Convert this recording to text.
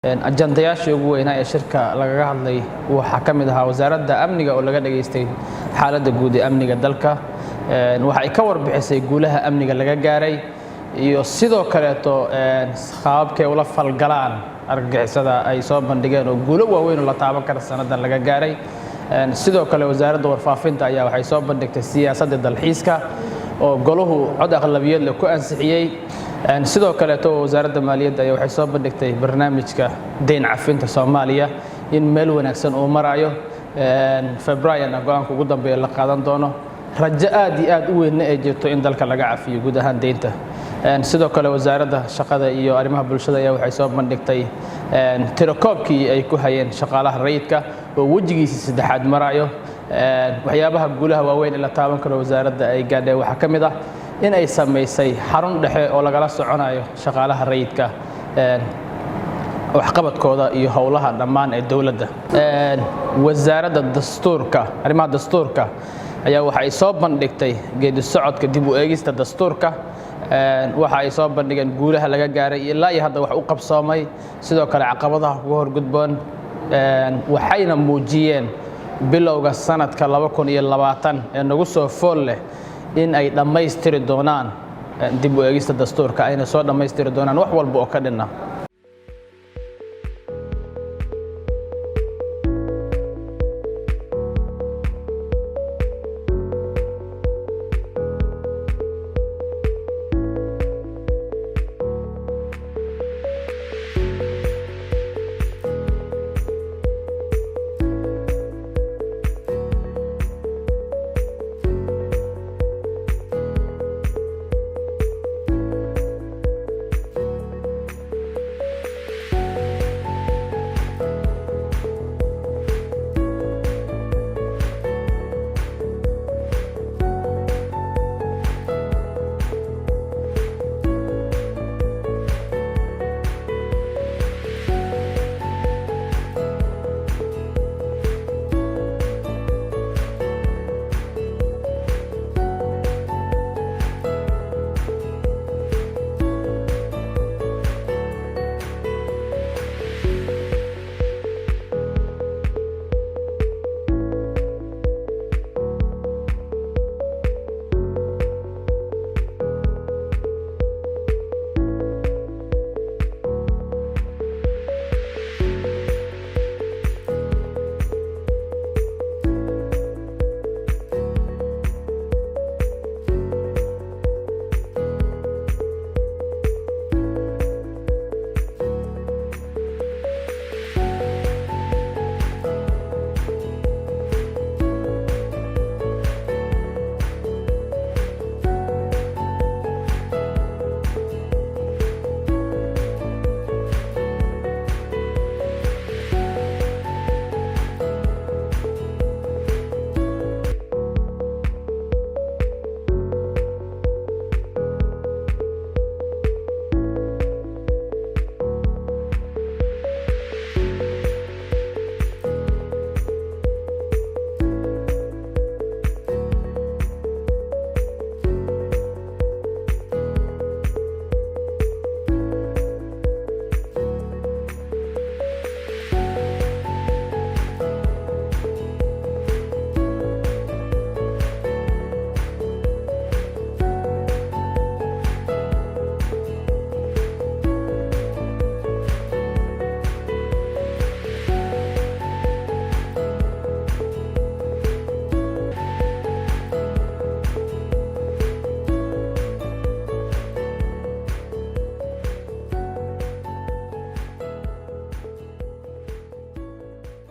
ajandayaashii ugu weynaa ee shirka lagaga hadlay waxa ka mid ahaa wasaaradda amniga oo laga dhageystay xaaladda guud ee amniga dalka waxa ay ka warbixisay guulaha amniga laga gaaray iyo sidoo kaleeto qaabkay ula falgalaan argagixisada ay soo bandhigeen oo guulo waaweyn oo la taaban kara sanadan laga gaaray sidoo kale wasaaradda warfaafinta ayaa waxay soo bandhigtay siyaasadda dalxiiska oo goluhu cod aqlabiyad leh ku ansixiyay sidoo kaleeto wasaaradda maaliyadda ayaa waxay soo bandhigtay barnaamijka deyn cafinta Soomaaliya in meel wanaagsan uu marayo Febraayo go'aanka ugu dambeeya la qaadan doono rajo aad iyo aad u weyn ay jirto in dalka laga cafiyo guud ahaan deynta sidoo kale wasaaradda shaqada iyo arrimaha bulshada ayaa waxay soo bandhigtay tirakoobkii ay ku hayeen shaqaalaha rayidka oo wajigiisa saddexaad marayo waxyaabaha guulaha waaweyn ee la taaban karo wasaaradda ay gaadhay waxa ka mid ah in ay sameysay xarun dhexe oo lagala soconayo shaqaalaha rayidka waxqabadkooda iyo howlaha dhammaan ee dawladda wasaaradda dastuurka arrimaha dastuurka ayaa waxa ay soo bandhigtay geedi socodka dib u eegista dastuurka waxa ay soo bandhigeen guulaha laga gaaray ilaa iyo hadda wax u qabsoomay sidoo kale caqabadaha ugu horgudboon waxayna muujiyeen bilowga sanadka 2020 ee nagu soo fool leh in ay dhammaystiri doonaan dib u eegista dastuurka ayna soo dhammaystiri doonaan wax walba oo ka dhinna